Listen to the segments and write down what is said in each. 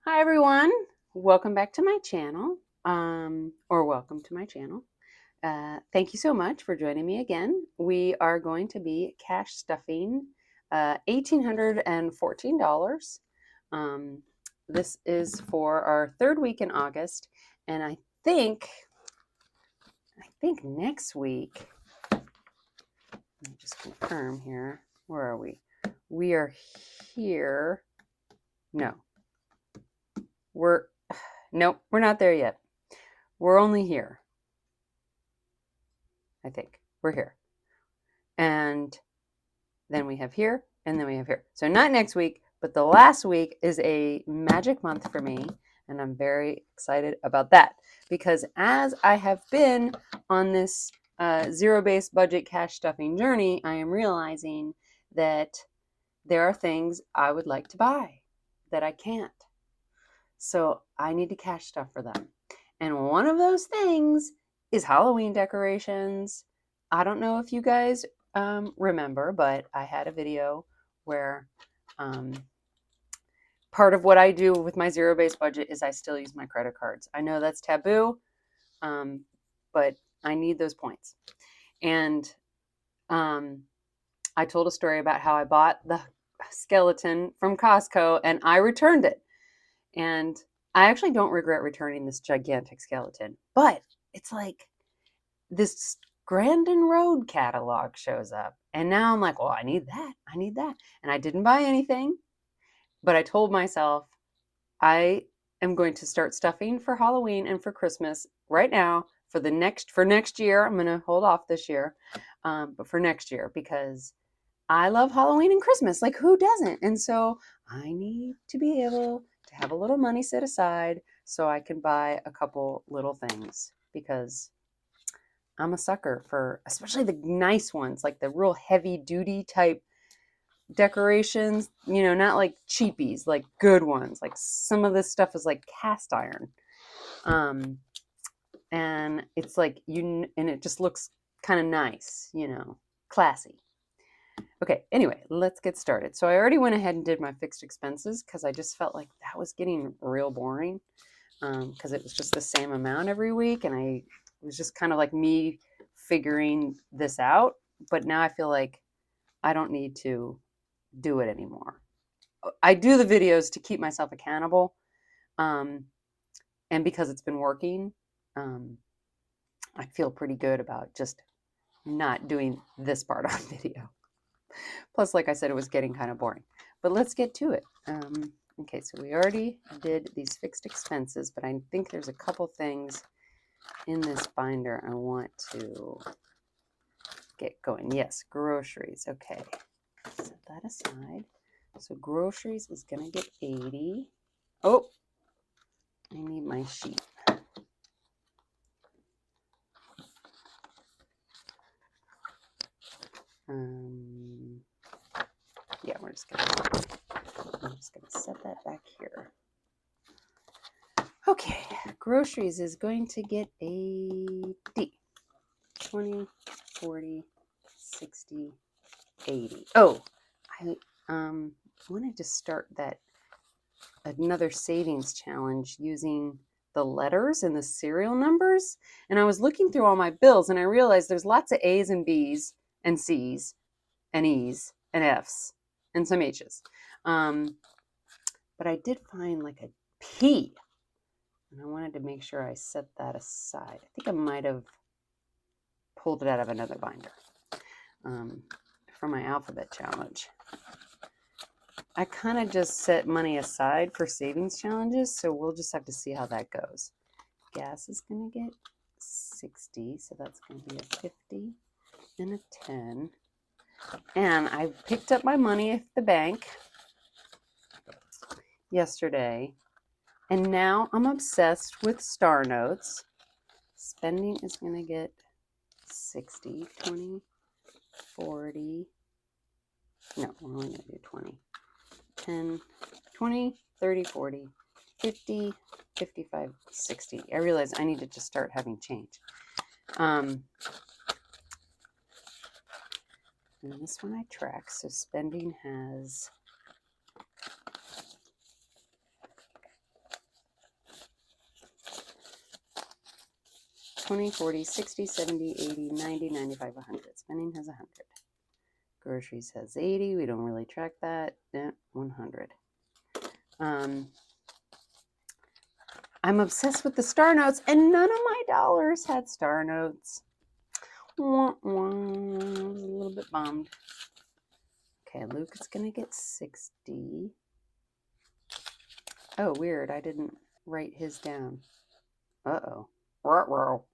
Hi everyone, welcome back to my channel, or welcome to my channel. Thank you so much for joining me again. We are going to be cash stuffing $1,814. This is for our third week in August, and I think next week, let me just confirm here, where are we? We are here, no, nope, we're not there yet. We're only here. I think we're here. And then we have here, and then we have here. So not next week, but the last week is a magic month for me. And I'm very excited about that because as I have been on this zero-based budget cash stuffing journey, I am realizing that there are things I would like to buy that I can't. So I need to cash stuff for them. And one of those things is Halloween decorations. I don't know if you guys remember, but I had a video where part of what I do with my zero-based budget is I still use my credit cards. I know that's taboo, but I need those points. And I told a story about how I bought the skeleton from Costco and I returned it. And I actually don't regret returning this gigantic skeleton, but it's like this Grandin Road catalog shows up. And now I'm like, well, I need that. I need that. And I didn't buy anything, but I told myself I am going to start stuffing for Halloween and for Christmas right now for next year. I'm going to hold off this year, but for next year because I love Halloween and Christmas. Like who doesn't? And so I need to be able to have a little money set aside so I can buy a couple little things because I'm a sucker for especially the nice ones, like the real heavy duty type decorations, not like cheapies, like good ones. Like some of this stuff is like cast iron. And it's like and it just looks kind of nice, classy. Okay, anyway, let's get started. So I already went ahead and did my fixed expenses because I just felt like that was getting real boring because it was just the same amount every week. And it was just kind of like me figuring this out. But now I feel like I don't need to do it anymore. I do the videos to keep myself accountable. And because it's been working, I feel pretty good about just not doing this part on video. Plus, like I said, it was getting kind of boring. But let's get to it. Okay, so we already did these fixed expenses, but I think there's a couple things in this binder I want to get going. Yes, groceries. Okay, set that aside. So groceries is going to get 80. Oh, I need my sheet. Yeah, I'm just gonna set that back here. Okay, groceries is going to get a D. 20, 40, 60, 80. Oh, I wanted to start another savings challenge using the letters and the serial numbers. And I was looking through all my bills and I realized there's lots of A's and B's and C's and E's and F's and some H's. But I did find like a P. And I wanted to make sure I set that aside. I think I might have pulled it out of another binder for my alphabet challenge. I kind of just set money aside for savings challenges, so we'll just have to see how that goes. Gas is going to get 60, so that's going to be a 50 and a 10. And I picked up my money at the bank yesterday, and now I'm obsessed with star notes. Spending is going to get 60, 20, 40. No, we're only going to do 20. 10, 20, 30, 40, 50, 55, 60. I realize I need to just start having change. And this one I track. So spending has 20, 40, 60, 70, 80, 90, 95, 100. Spending has 100. Groceries has 80. We don't really track that. 100. I'm obsessed with the star notes, and none of my dollars had star notes. I was a little bit bummed. Okay, Luke is going to get 60. Oh, weird. I didn't write his down. Uh-oh. Ruh-roh.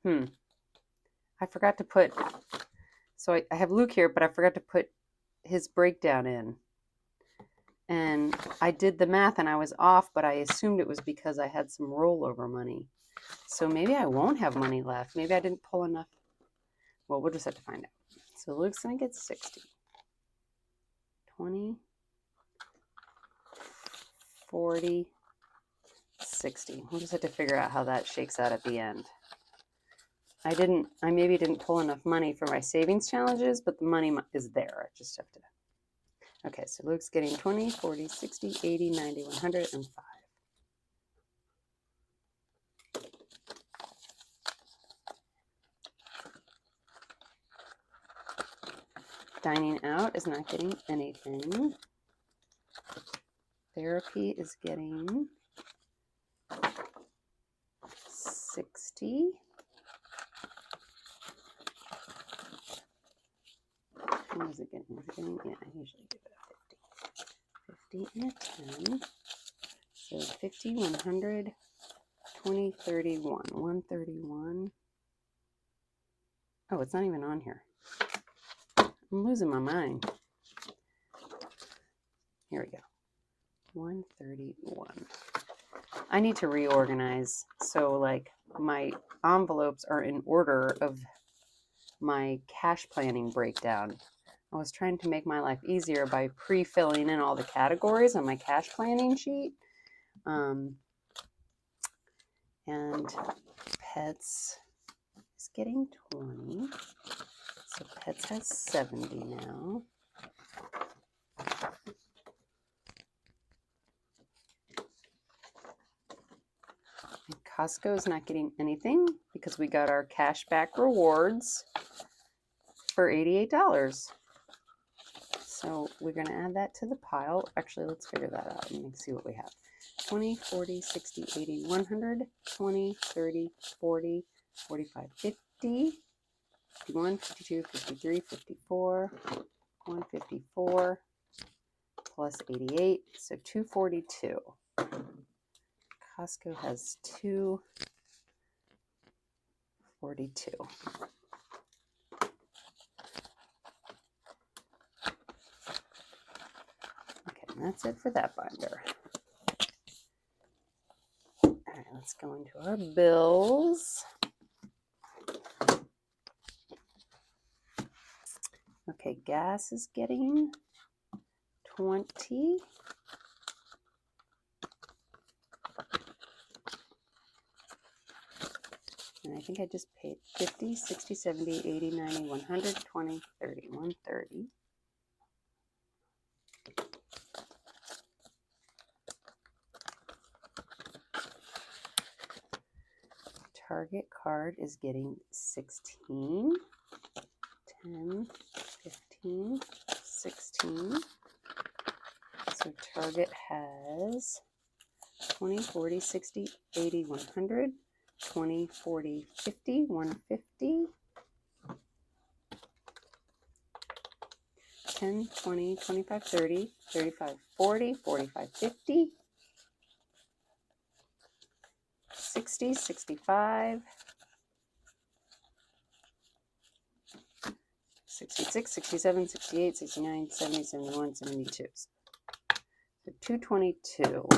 I forgot to put... So I have Luke here, but I forgot to put his breakdown in. And I did the math and I was off, but I assumed it was because I had some rollover money. So maybe I won't have money left. Maybe I didn't pull enough. Well, we'll just have to find out. So Luke's going to get 60. 20, 40, 60. We'll just have to figure out how that shakes out at the end. I maybe didn't pull enough money for my savings challenges, but the money is there. I just have to. Okay, so Luke's getting 20, 40, 60, 80, 90, 100, and 5. Dining out is not getting anything. Therapy is getting 60. What is it getting? Is it getting? Yeah, I usually give it a 50. 50 and a 10. So 50, 100, 20, 31. 131. Oh, it's not even on here. I'm losing my mind. Here we go. 131. I need to reorganize. So like my envelopes are in order of my cash planning breakdown. I was trying to make my life easier by pre-filling in all the categories on my cash planning sheet. And pets is getting 20. So pets has 70 now. And Costco is not getting anything because we got our cashback rewards for $88. So we're going to add that to the pile. Actually, let's figure that out and see what we have. 20, 40, 60, 80, 100, 20, 30, 40, 45, 50, 51, 52, 53, 54, 154, plus 88, so 242. Costco has 242. Okay, and that's it for that binder. All right, let's go into our bills. Okay, gas is getting 20. And I think I just paid 50, 60, 70, 80, 90, 100, 20, 30, 130. Target card is getting 16, 10, 15, 16. So Target has 20, 40, 60, 80, 100, 20, 40, 50, 150, 10, 20, 25, 30, 35, 40, 45, 50, 60, 65, 66, 67, 68, 69, 70, 71, 72. So 222.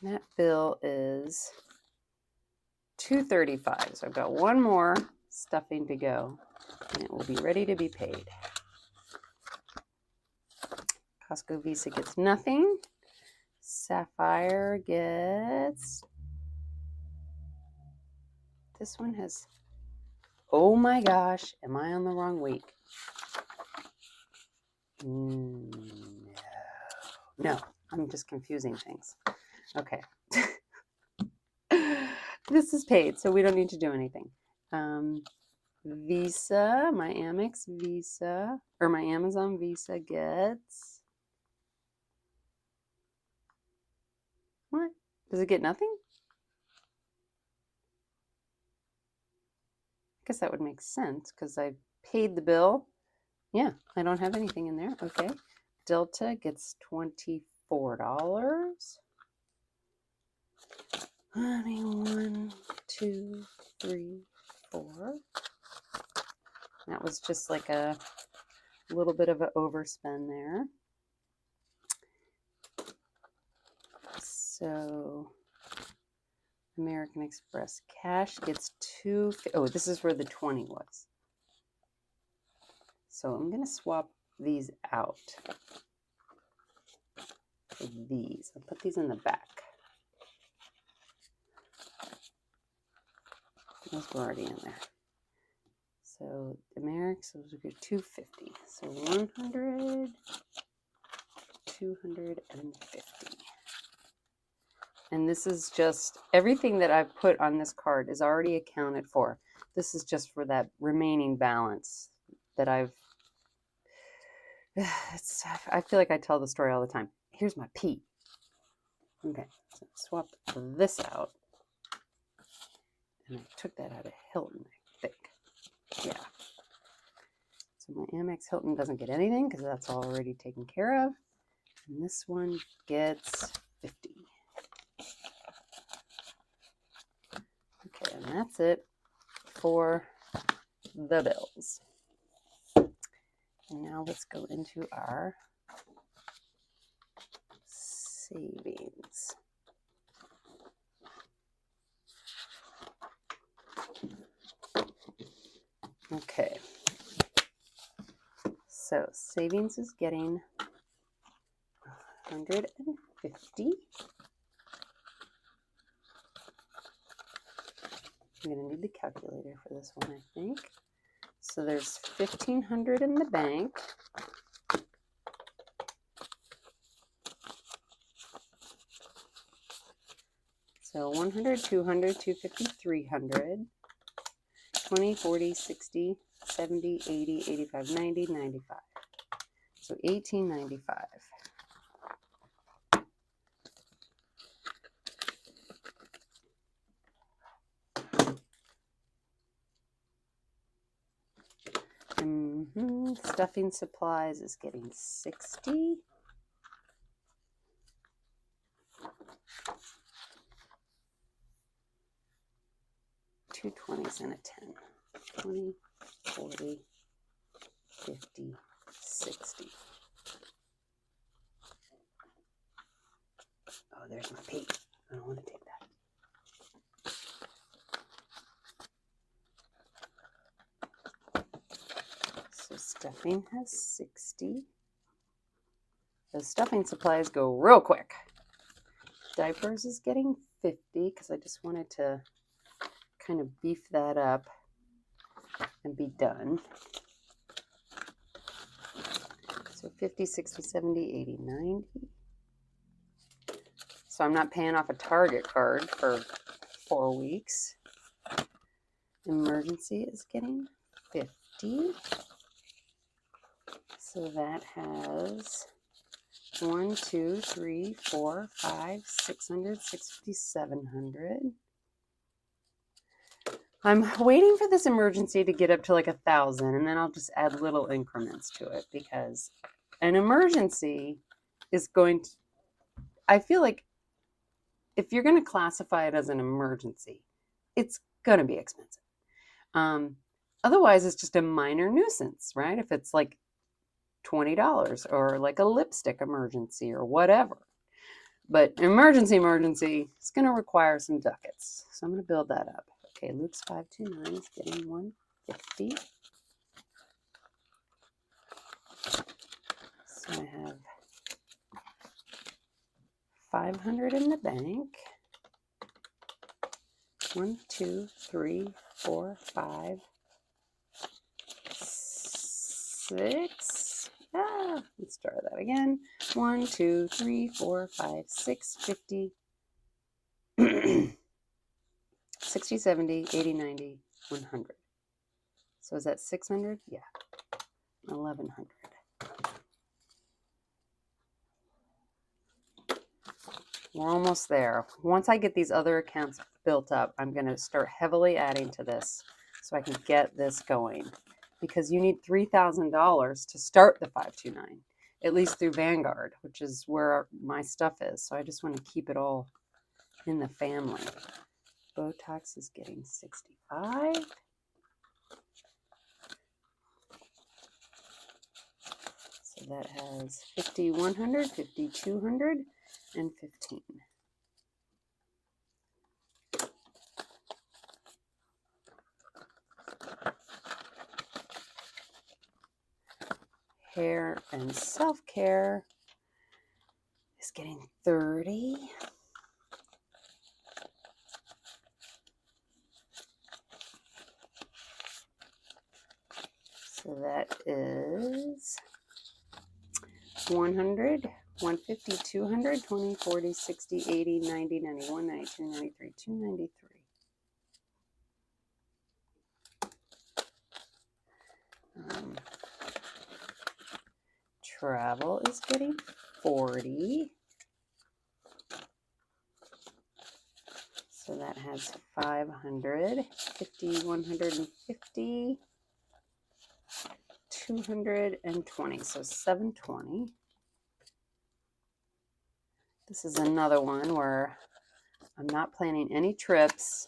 That bill is 235. So I've got one more stuffing to go, and it will be ready to be paid. Costco Visa gets nothing. Sapphire gets... This one has... Oh my gosh, am I on the wrong week? No. I'm just confusing things. Okay. This is paid, so we don't need to do anything. Visa, my Amex Visa, or my Amazon Visa gets, what? Does it get nothing? I guess that would make sense because I paid the bill. Yeah, I don't have anything in there. Okay. Delta gets $24. 1, 2, 3, 4. That was just like a little bit of an overspend there. So American Express cash gets oh, this is where the 20 was. So I'm going to swap these out for these. I'll put these in the back. Those were already in there. So American, so we get 250. So 100, 250. And this is just, everything that I've put on this card is already accounted for. This is just for that remaining balance that I feel like I tell the story all the time. Here's my P. Okay, so swap this out. And I took that out of Hilton, I think. Yeah. So my Amex Hilton doesn't get anything because that's already taken care of. And this one gets 50. Okay, and that's it for the bills. And now let's go into our savings. Okay. So savings is getting 150. I'm going to need the calculator for this one, I think. So there's 1,500 in the bank. So 100, 200, 250, 300, 20, 40, 60, 70, 80, 85, 90, 95. So 1895. Stuffing supplies is getting 60. Two 20s and a 10. 20, 40, 50, 60. Oh, there's my P. I don't want to take that. So stuffing has 60. The stuffing supplies go real quick. Diapers is getting 50 because I just wanted to kind of beef that up and be done. So 50, 60, 70, 80, 90. So I'm not paying off a Target card for 4 weeks. Emergency is getting 50. So that has 1, 2, 3, 4, 5, 600, 650, 700. I'm waiting for this emergency to get up to like 1,000, and then I'll just add little increments to it because an emergency is going to, I feel like if you're going to classify it as an emergency, it's going to be expensive. Otherwise, it's just a minor nuisance, right? If it's like $20 or like a lipstick emergency or whatever. But emergency is going to require some ducats. So I'm going to build that up. Okay, Luke's 529 is getting 150. So I have 500 in the bank. 1, 2, 3, 4, 5, 6. Let's start that again. 1, 2, 3, 4, 5, 6, 50, 60, 70, 80, 90, 100. So is that 600? Yeah. 1100. We're almost there. Once I get these other accounts built up, I'm going to start heavily adding to this so I can get this going. Because you need $3,000 to start the 529, at least through Vanguard, which is where my stuff is. So I just want to keep it all in the family. Botox is getting 65. So that has 5,100, 5,200, and 15. Hair and self-care is getting 30. So that is 100, 150, 200, 20, 40, 60, 80, 90, 91, 92, 93, 293. Travel is getting 40. So that has 500, 50, 150, 220. So 720. This is another one where I'm not planning any trips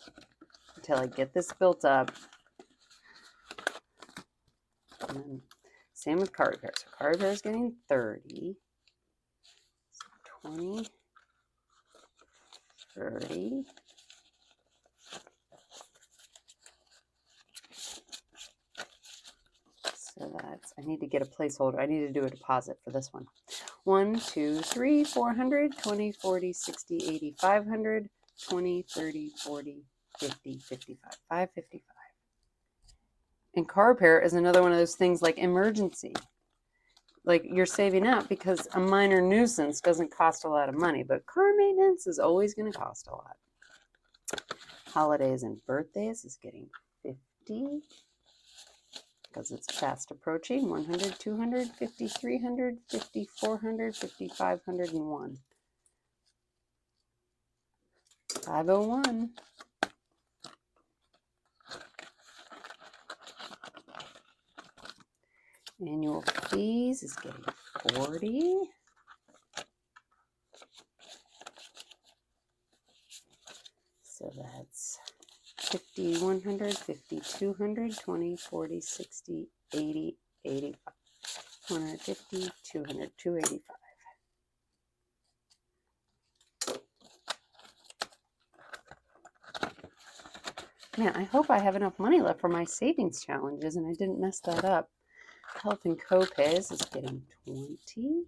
until I get this built up. And then same with car repair. So car repair is getting 30. So 20, 30. So that's, I need to get a placeholder. I need to do a deposit for this one. 1, 2, 3, 400, 20, 40, 60, 80, 500, 20, 30, 40, 50, 55, 555. And car repair is another one of those things like emergency. Like you're saving up because a minor nuisance doesn't cost a lot of money, but car maintenance is always going to cost a lot. Holidays and birthdays is getting 50 because it's fast approaching. 100, 200, 50, 300, 50, 400, 50, 501. 501. Annual fees is getting 40. So that's 50, 100, 50, 200, 20, 40, 60, 80, 85. 150, 200, 285. Man, I hope I have enough money left for my savings challenges and I didn't mess that up. Health and co-pays is getting 20.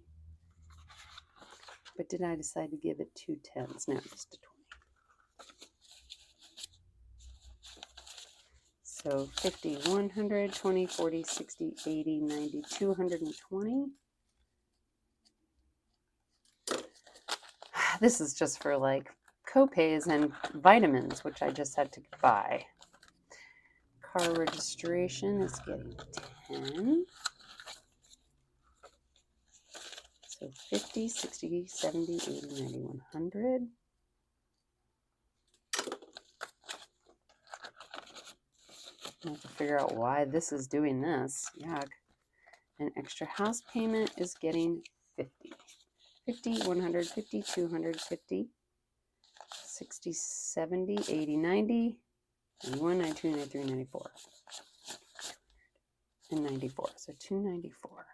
But did I decide to give it 2 10s? No, just a 20. So 50, 100, 20, 40, 60, 80, 90, 220. This is just for like co-pays and vitamins, which I just had to buy. Car registration is getting 10. So 50, 60, 70, 80, 90, 100. I have to figure out why this is doing this. Yuck. An extra house payment is getting 50. 50, 100, 50, 200, 50, 60, 70, 80, 90, 91, 92, 93, 94. And 94. So 294.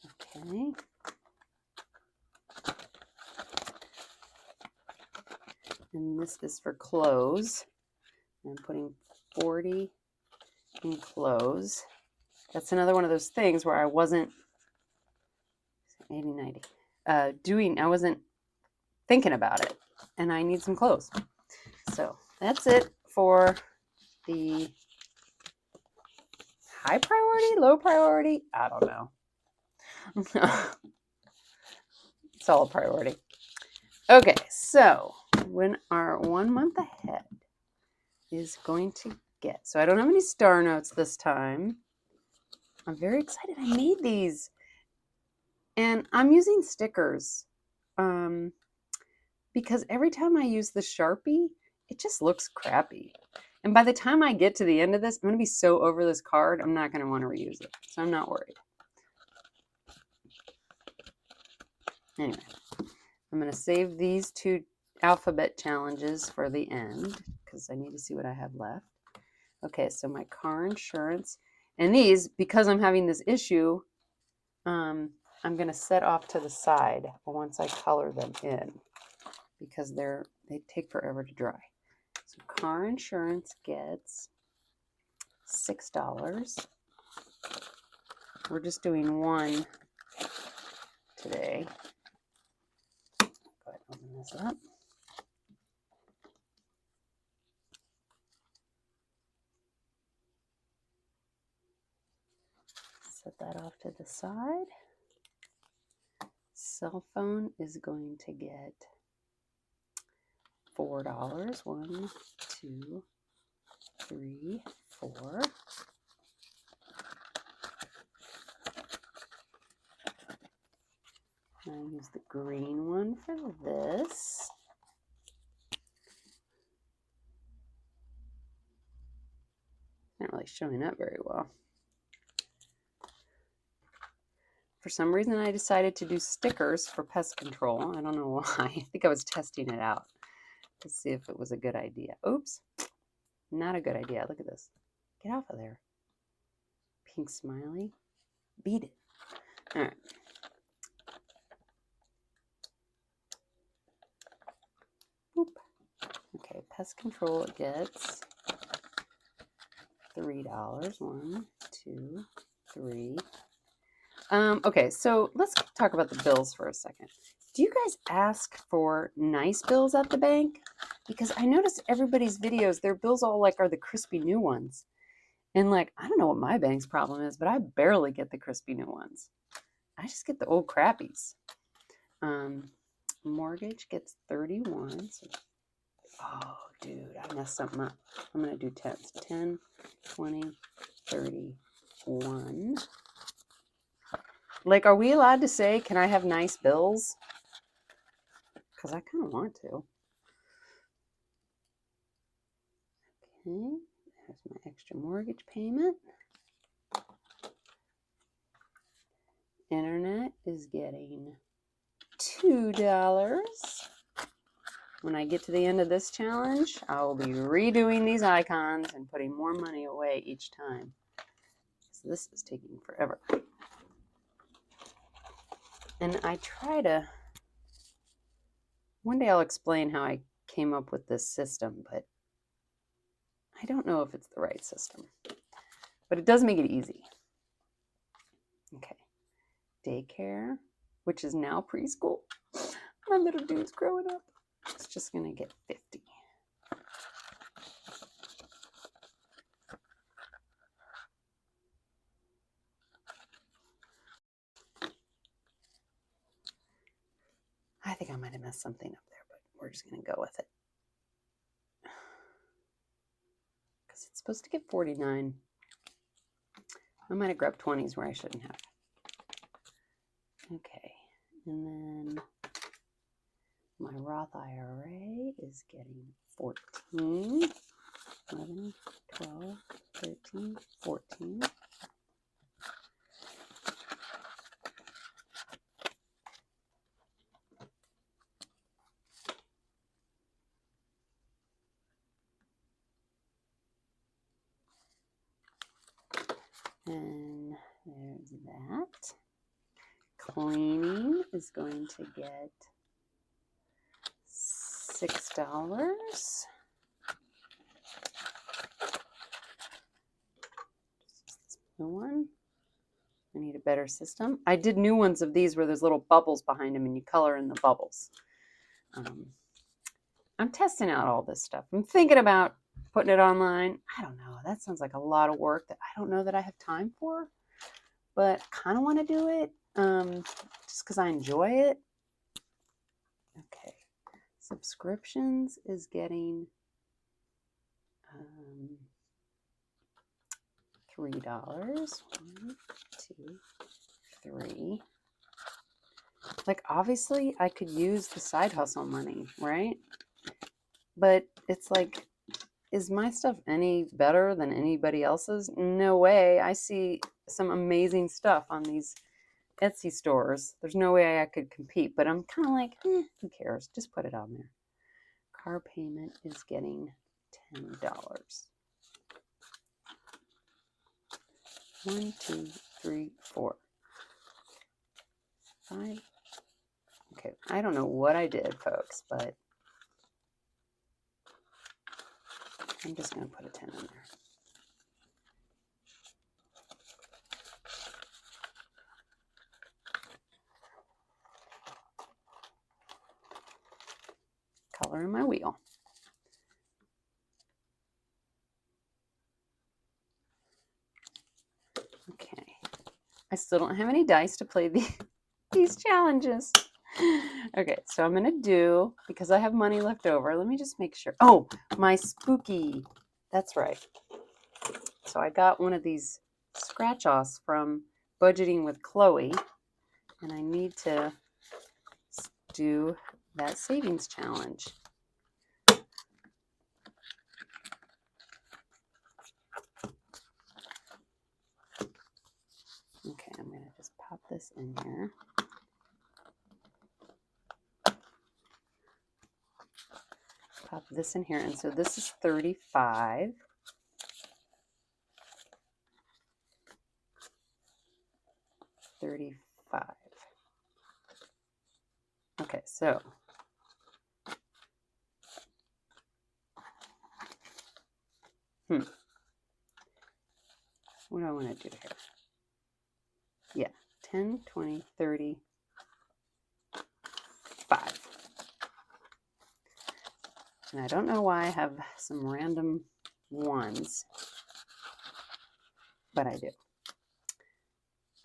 Okay. And this is for clothes. I'm putting 40 in clothes. That's another one of those things where I wasn't 80, 90. I wasn't thinking about it. And I need some clothes. So that's it for the high priority, low priority? I don't know. It's all a priority. Okay, so when our 1 month ahead is going to get, so I don't have any star notes this time. I'm very excited. I made these. And I'm using stickers because every time I use the Sharpie, it just looks crappy. And by the time I get to the end of this, I'm going to be so over this card, I'm not going to want to reuse it. So I'm not worried. Anyway, I'm going to save these 2 alphabet challenges for the end because I need to see what I have left. Okay, so my car insurance. And these, because I'm having this issue, I'm going to set off to the side once I color them in because they take forever to dry. So car insurance gets $6. We're just doing one today. Go ahead and open this up. Set that off to the side. Cell phone is going to get $4. 1, 2, 3, 4. I use the green one for this. Not really showing up very well. For some reason, I decided to do stickers for pest control. I don't know why. I think I was testing it out to see if it was a good idea. Oops, not a good idea. Look at this. Get off of there. Pink smiley. Beat it. All right. Boop. Okay, pest control gets $3. 1, 2, 3. Okay, so let's talk about the bills for a second. Do you guys ask for nice bills at the bank? Because I noticed everybody's videos, their bills all like are the crispy new ones. And like, I don't know what my bank's problem is, but I barely get the crispy new ones. I just get the old crappies. Mortgage gets 31. So, oh, dude, I messed something up. I'm going to do 10s. 10, 20, 31. Like, are we allowed to say, can I have nice bills? Because I kind of want to. Okay, there's my extra mortgage payment. Internet is getting $2. When I get to the end of this challenge, I will be redoing these icons and putting more money away each time. So this is taking forever. And I try to, one day I'll explain how I came up with this system, but I don't know if it's the right system. But it does make it easy. Okay. Daycare, which is now preschool. My little dude's growing up. It's just going to get 50. I think I might have messed something up there, but we're just going to go with it. Because it's supposed to get 49. I might have grabbed 20s where I shouldn't have. Okay, and then my Roth IRA is getting 14, 11, 12, 13, 14. And there's that. Cleaning is going to get $6. This new one. I need a better system. I did new ones of these where there's little bubbles behind them and you color in the bubbles. I'm testing out all this stuff. I'm thinking about putting it online. I don't know. That sounds like a lot of work that I don't know that I have time for, but I kind of want to do it just because I enjoy it. Okay. Subscriptions is getting $3. 1, 2, 3. Like, obviously, I could use the side hustle money, right? But it's like, is my stuff any better than anybody else's? No way. I see some amazing stuff on these Etsy stores. There's no way I could compete, but I'm kind of like, who cares? Just put it on there. Car payment is getting $10. 1, 2, 3, 4, 5. Okay, I don't know what I did, folks, but I'm just going to put a 10 in there. Color in my wheel. Okay. I still don't have any dice to play these challenges. Okay, so I'm going to do, because I have money left over, let me just make sure. Oh, my spooky. That's right. So I got one of these scratch-offs from Budgeting with Chloe, and I need to do that savings challenge. Okay, I'm going to just pop this in here. Pop this in here, and so this is 35. Okay, so what do I want to do here? Yeah, 10, 20, 30, 5. And I don't know why I have some random ones, but I do.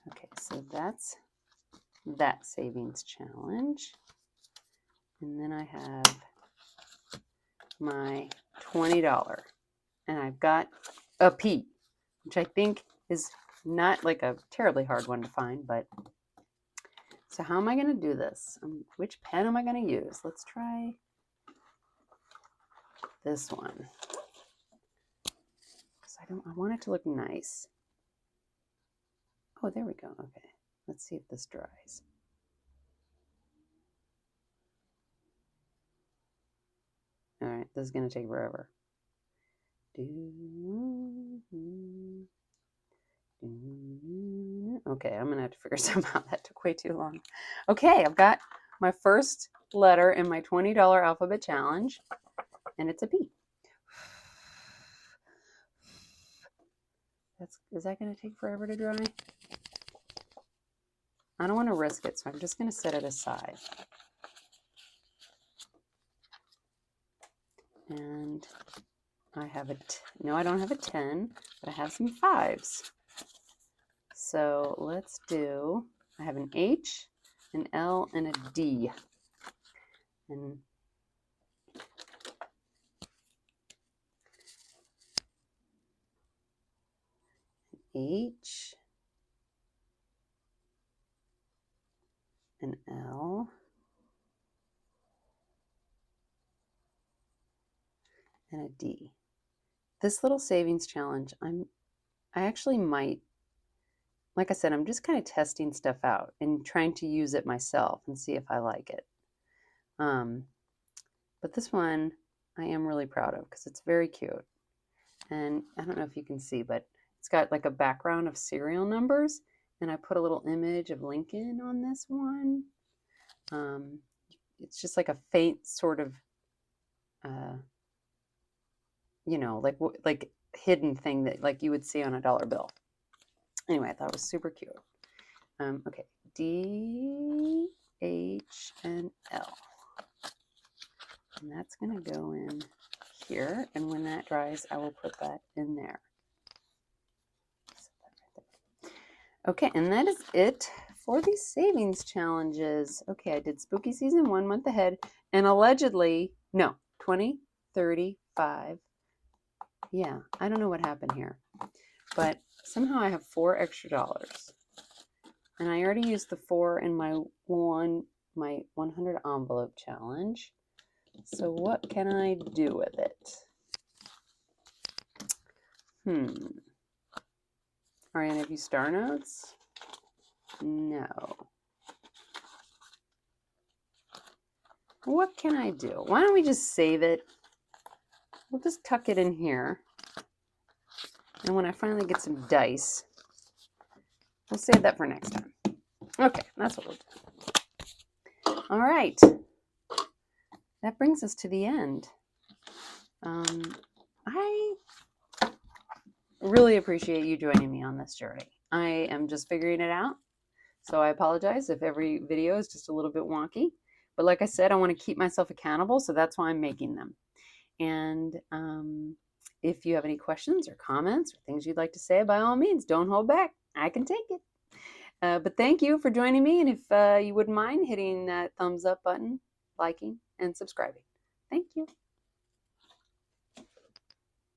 Okay, so that's that savings challenge. And then I have my $20. And I've got a P, which I think is not like a terribly hard one to find, but so how am I going to do this? Which pen am I going to use? Let's try this one. Because I want it to look nice. Oh, there we go. Okay. Let's see if this dries. All right, this is going to take forever. Okay, I'm going to have to figure something out. That took way too long. Okay, I've got my first letter in my $20 alphabet challenge, and it's a P. Is that going to take forever to dry? I don't want to risk it, so I'm just going to set it aside. And I have no, I don't have a 10, but I have some 5s. So let's do, I have an H, an L, and a D. And H, an L, and a D. This little savings challenge, I actually might, like I said, I'm just kind of testing stuff out and trying to use it myself and see if I like it. But this one I am really proud of because it's very cute. And I don't know if you can see, but it's got like a background of serial numbers, and I put a little image of Lincoln on this one. It's just like a faint sort of, you know, like hidden thing that like you would see on a dollar bill. Anyway, I thought it was super cute. Okay, D, H, and L. And that's going to go in here, and when that dries, I will put that in there. Okay, and that is it for these savings challenges. Okay, I did spooky season 1 month ahead, and allegedly, no, 20, 35. Yeah, I don't know what happened here, but somehow I have $4 extra. And I already used the 4 in my 100 envelope challenge. So what can I do with it? Are any of you star notes? No. What can I do? Why don't we just save it? We'll just tuck it in here. And when I finally get some dice, we'll save that for next time. Okay, that's what we'll do. All right. That brings us to the end. I really appreciate you joining me on this journey. I am just figuring it out. So I apologize if every video is just a little bit wonky. But like I said, I want to keep myself accountable, so that's why I'm making them. And if you have any questions or comments or things you'd like to say, by all means, don't hold back. I can take it. But thank you for joining me. And if you wouldn't mind hitting that thumbs up button, liking, and subscribing. Thank you.